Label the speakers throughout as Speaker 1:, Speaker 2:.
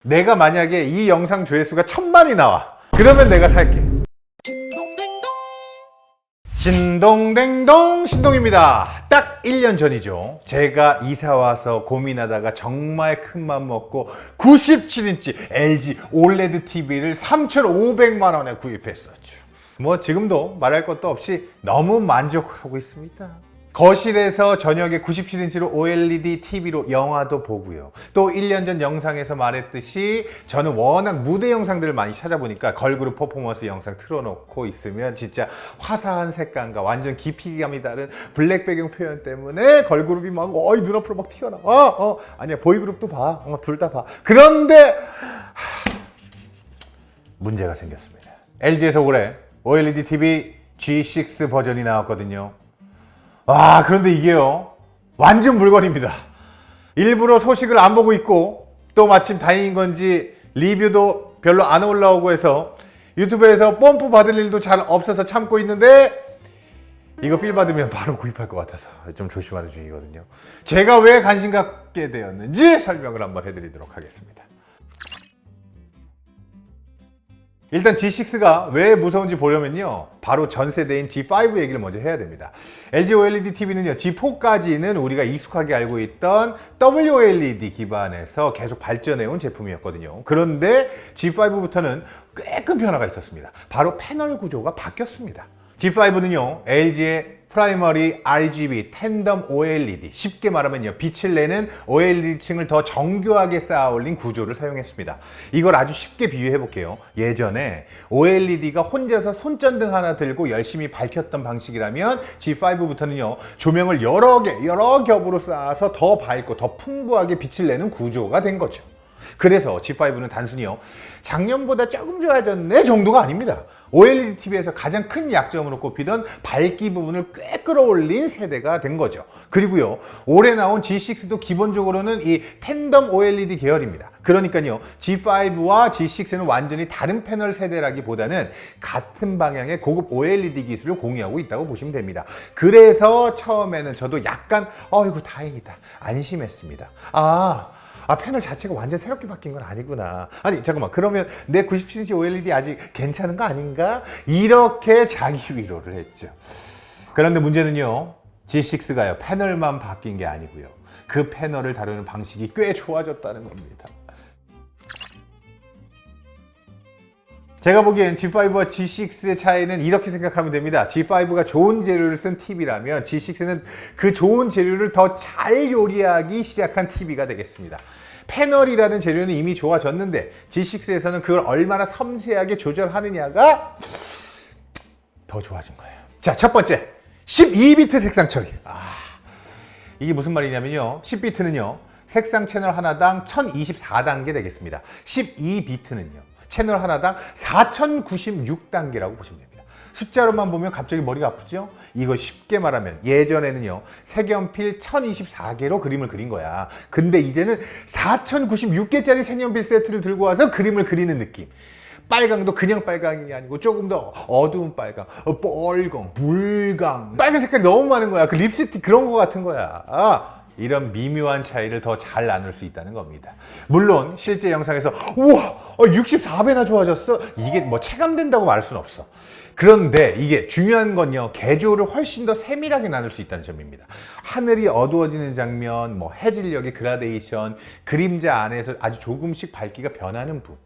Speaker 1: 내가 만약에 이 영상 조회수가 1000만이 나와. 그러면 내가 살게. 신동댕동 신동입니다. 딱 1년 전이죠. 제가 이사와서 고민하다가 정말 큰맘 먹고 97인치 LG OLED TV를 3,500만 원에 구입했었죠. 뭐 지금도 말할 것도 없이 너무 만족하고 있습니다. 거실에서 저녁에 97인치로 OLED TV로 영화도 보고요. 또 1년 전 영상에서 말했듯이 저는 워낙 무대 영상들을 많이 찾아보니까 걸그룹 퍼포먼스 영상 틀어놓고 있으면 진짜 화사한 색감과 완전 깊이감이 다른 블랙 배경 표현 때문에 걸그룹이 막 눈앞으로 막 튀어나와. 아니야, 보이그룹도 봐. 둘 다 봐. 그런데 문제가 생겼습니다. LG에서 올해 OLED TV G6 버전이 나왔거든요. 그런데 이게요, 완전 물건입니다. 일부러 소식을 안 보고 있고, 또 마침 다행인 건지 리뷰도 별로 안 올라오고 해서 유튜브에서 뽐뿌 받을 일도 잘 없어서 참고 있는데, 이거 필 받으면 바로 구입할 것 같아서 좀 조심하는 중이거든요. 제가 왜 관심 갖게 되었는지 설명을 한번 해드리도록 하겠습니다. 일단 G6가 왜 무서운지 보려면요, 바로 전 세대인 G5 얘기를 먼저 해야 됩니다. LG OLED TV는요, G4까지는 우리가 익숙하게 알고 있던 WOLED 기반에서 계속 발전해온 제품이었거든요. 그런데 G5부터는 꽤 큰 변화가 있었습니다. 바로 패널 구조가 바뀌었습니다. G5는요, LG의 프라이머리 RGB 텐덤 OLED, 쉽게 말하면요, 빛을 내는 OLED층을 더 정교하게 쌓아 올린 구조를 사용했습니다. 이걸 아주 쉽게 비유해 볼게요. 예전에 OLED가 혼자서 손전등 하나 들고 열심히 밝혔던 방식이라면 G5부터는요, 조명을 여러 겹으로 쌓아서 더 밝고 더 풍부하게 빛을 내는 구조가 된 거죠. 그래서 G5는 단순히요, 작년보다 조금 좋아졌네 정도가 아닙니다. OLED TV에서 가장 큰 약점으로 꼽히던 밝기 부분을 꽤 끌어올린 세대가 된 거죠. 그리고요, 올해 나온 G6도 기본적으로는 이 텐덤 OLED 계열입니다. 그러니까요, G5와 G6는 완전히 다른 패널 세대라기보다는 같은 방향의 고급 OLED 기술을 공유하고 있다고 보시면 됩니다. 그래서 처음에는 저도 약간 이거 다행이다, 안심했습니다. 패널 자체가 완전 새롭게 바뀐 건 아니구나. 아니 잠깐만, 그러면 내 97인치 OLED 아직 괜찮은 거 아닌가? 이렇게 자기 위로를 했죠. 그런데 문제는요, G6가요, 패널만 바뀐 게 아니고요, 그 패널을 다루는 방식이 꽤 좋아졌다는 겁니다. 제가 보기엔 G5와 G6의 차이는 이렇게 생각하면 됩니다. G5가 좋은 재료를 쓴 TV라면 G6는 그 좋은 재료를 더 잘 요리하기 시작한 TV가 되겠습니다. 패널이라는 재료는 이미 좋아졌는데 G6에서는 그걸 얼마나 섬세하게 조절하느냐가 더 좋아진 거예요. 자, 첫 번째, 12비트 색상 처리. 이게 무슨 말이냐면요, 10비트는요 색상 채널 하나당 1024단계 되겠습니다. 12비트는요 채널 하나당 4096단계라고 보시면 됩니다. 숫자로만 보면 갑자기 머리가 아프죠? 이거 쉽게 말하면 예전에는요, 색연필 1024개로 그림을 그린 거야. 근데 이제는 4096개짜리 색연필 세트를 들고 와서 그림을 그리는 느낌. 빨강도 그냥 빨강이 아니고 조금 더 어두운 빨강, 뻘강, 불강, 빨간 색깔이 너무 많은 거야. 그 립스틱 그런 거 같은 거야. 이런 미묘한 차이를 더 잘 나눌 수 있다는 겁니다. 물론 실제 영상에서 우와 64배나 좋아졌어, 이게 뭐 체감된다고 말할 수는 없어. 그런데 이게 중요한 건요, 개조를 훨씬 더 세밀하게 나눌 수 있다는 점입니다. 하늘이 어두워지는 장면, 해질녘의 그라데이션, 그림자 안에서 아주 조금씩 밝기가 변하는 부분,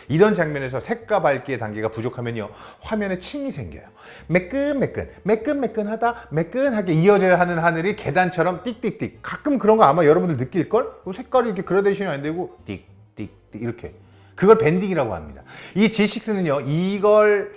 Speaker 1: 이런 장면에서 색과 밝기의 단계가 부족하면요, 화면에 층이 생겨요. 매끈하다, 매끈하게 이어져야 하는 하늘이 계단처럼 띡띡띡, 가끔 그런 거 아마 여러분들 느낄걸? 색깔이 이렇게 그라데이션이 안 되고 띡띡띡 이렇게, 그걸 밴딩이라고 합니다. 이 G6는요, 이걸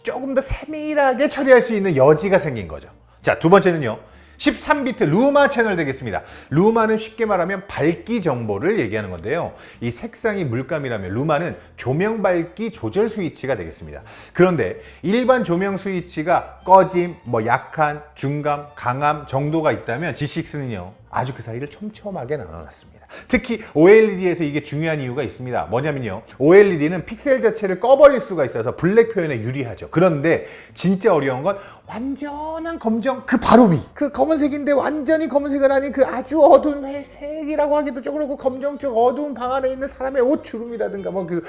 Speaker 1: 조금 더 세밀하게 처리할 수 있는 여지가 생긴 거죠. 자, 두 번째는요, 13비트 루마 채널 되겠습니다. 루마는 쉽게 말하면 밝기 정보를 얘기하는 건데요, 이 색상이 물감이라면 루마는 조명 밝기 조절 스위치가 되겠습니다. 그런데 일반 조명 스위치가 꺼짐, 약한, 중감, 강함 정도가 있다면 G6는요, 아주 그 사이를 촘촘하게 나눠놨습니다. 겁니다. 특히 OLED에서 이게 중요한 이유가 있습니다. 뭐냐면요, OLED는 픽셀 자체를 꺼버릴 수가 있어서 블랙 표현에 유리하죠. 그런데 진짜 어려운 건 완전한 검정 그 바로 위, 그 검은색인데 완전히 검은색은 아닌 그 아주 어두운 회색이라고 하기도 좀 그렇고 검정 쪽 어두운 방 안에 있는 사람의 옷 주름이라든가 뭐 그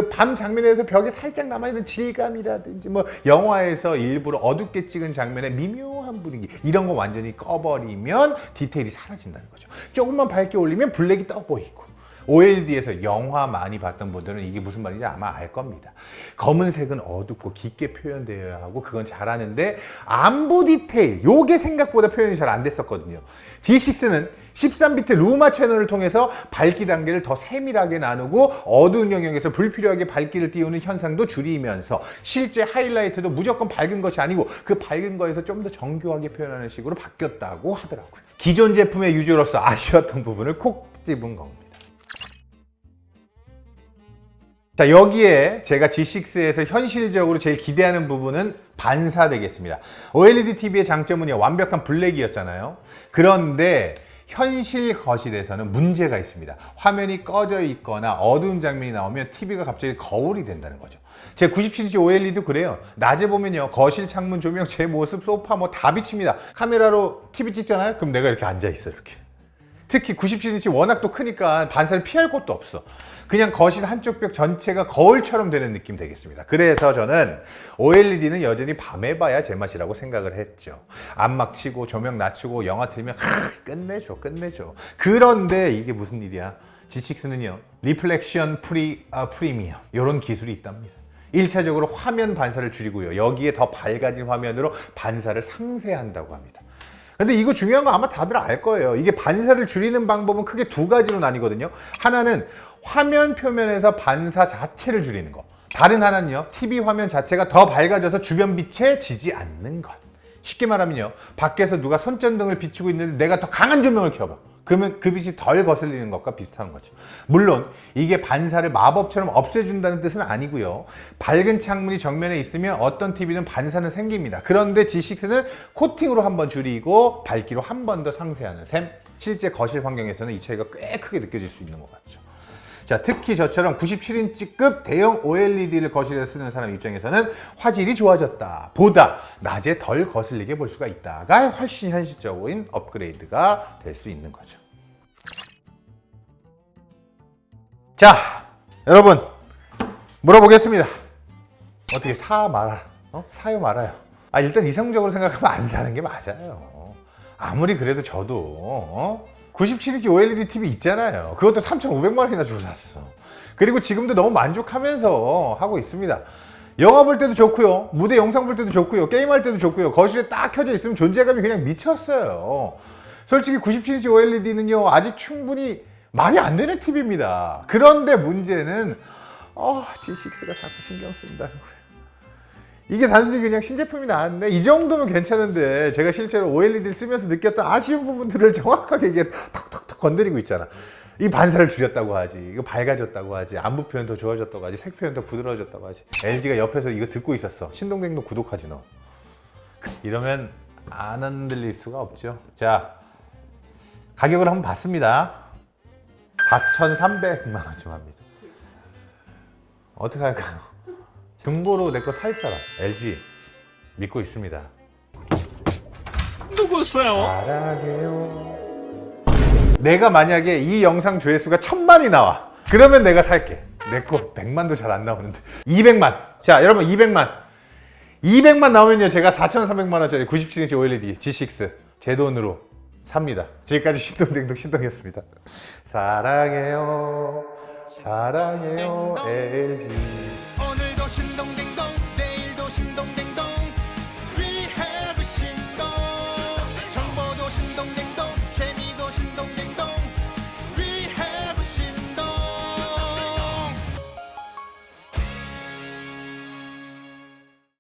Speaker 1: 밤 장면에서 벽에 살짝 남아있는 질감이라든지 뭐 영화에서 일부러 어둡게 찍은 장면의 미묘한 분위기, 이런 거 완전히 꺼버리면 디테일이 사라진다는 거죠. 조금만 밝게 올리면 블랙이 떠 보이고. OLED에서 영화 많이 봤던 분들은 이게 무슨 말인지 아마 알 겁니다. 검은색은 어둡고 깊게 표현되어야 하고 그건 잘하는데 안부 디테일, 요게 생각보다 표현이 잘 안 됐었거든요. G6는 13비트 루마 채널을 통해서 밝기 단계를 더 세밀하게 나누고 어두운 영역에서 불필요하게 밝기를 띄우는 현상도 줄이면서 실제 하이라이트도 무조건 밝은 것이 아니고 그 밝은 거에서 좀 더 정교하게 표현하는 식으로 바뀌었다고 하더라고요. 기존 제품의 유저로서 아쉬웠던 부분을 콕 집은 겁니다. 자, 여기에 제가 G6에서 현실적으로 제일 기대하는 부분은 반사 되겠습니다. OLED TV의 장점은요, 완벽한 블랙이었잖아요. 그런데 현실 거실에서는 문제가 있습니다. 화면이 꺼져 있거나 어두운 장면이 나오면 TV가 갑자기 거울이 된다는 거죠. 제 97인치 OLED도 그래요. 낮에 보면요, 거실 창문 조명, 제 모습, 소파 뭐 다 비칩니다. 카메라로 TV 찍잖아요? 그럼 내가 이렇게 앉아있어, 이렇게. 특히 97인치 워낙 또 크니까 반사를 피할 곳도 없어. 그냥 거실 한쪽 벽 전체가 거울처럼 되는 느낌 되겠습니다. 그래서 저는 OLED는 여전히 밤에 봐야 제맛이라고 생각을 했죠. 안막 치고 조명 낮추고 영화 틀면 끝내줘. 그런데 이게 무슨 일이야? G6는요, 리플렉션 프리미엄 이런 기술이 있답니다. 1차적으로 화면 반사를 줄이고요, 여기에 더 밝아진 화면으로 반사를 상쇄한다고 합니다. 근데 이거 중요한 거 아마 다들 알 거예요. 이게 반사를 줄이는 방법은 크게 두 가지로 나뉘거든요. 하나는 화면 표면에서 반사 자체를 줄이는 거. 다른 하나는요, TV 화면 자체가 더 밝아져서 주변 빛에 지지 않는 것. 쉽게 말하면요, 밖에서 누가 손전등을 비추고 있는데 내가 더 강한 조명을 켜봐. 그러면 그 빛이 덜 거슬리는 것과 비슷한 거죠. 물론 이게 반사를 마법처럼 없애준다는 뜻은 아니고요. 밝은 창문이 정면에 있으면 어떤 TV는 반사는 생깁니다. 그런데 G6는 코팅으로 한번 줄이고 밝기로 한 번 더 상쇄하는 셈. 실제 거실 환경에서는 이 차이가 꽤 크게 느껴질 수 있는 것 같죠. 자, 특히 저처럼 97인치급 대형 OLED를 거실에 쓰는 사람 입장에서는 화질이 좋아졌다 보다 낮에 덜 거슬리게 볼 수가 있다가 훨씬 현실적인 업그레이드가 될 수 있는 거죠. 자, 여러분 물어보겠습니다. 어떻게 사요 말아요? 일단 이성적으로 생각하면 안 사는 게 맞아요. 아무리 그래도 저도 97인치 OLED TV 있잖아요. 그것도 3,500만 원이나 주고 샀어. 그리고 지금도 너무 만족하면서 하고 있습니다. 영화 볼 때도 좋고요, 무대 영상 볼 때도 좋고요, 게임할 때도 좋고요. 거실에 딱 켜져 있으면 존재감이 그냥 미쳤어요. 솔직히 97인치 OLED는요 아직 충분히 말이 안 되는 TV입니다. 그런데 문제는 G6가 자꾸 신경 쓴다는 거예요. 이게 단순히 그냥 신제품이 나왔네, 이 정도면 괜찮은데 제가 실제로 OLED를 쓰면서 느꼈던 아쉬운 부분들을 정확하게 이게 턱턱턱 건드리고 있잖아. 이 반사를 줄였다고 하지, 이거 밝아졌다고 하지, 안부 표현 더 좋아졌다고 하지, 색 표현 더 부드러워졌다고 하지. LG가 옆에서 이거 듣고 있었어. 신동댕동 구독하지 너. 이러면 안 흔들릴 수가 없죠. 자, 가격을 한번 봤습니다. 4,300만 원쯤 합니다. 어떻게 할까요? 중고로 내 거 살 사람 LG 믿고 있습니다.
Speaker 2: 누구세요?
Speaker 1: 사랑해요. 내가 만약에 이 영상 조회수가 1,000만이 나와, 그러면 내가 살게. 내 거 100만도 잘 안 나오는데 200만. 자, 여러분 200만 나오면요 제가 4,300만 원짜리 97인치 OLED G6 제 돈으로 삽니다. 지금까지 신동댕동 이었습니다. 사랑해요 LG.
Speaker 2: 오늘도 신동댕동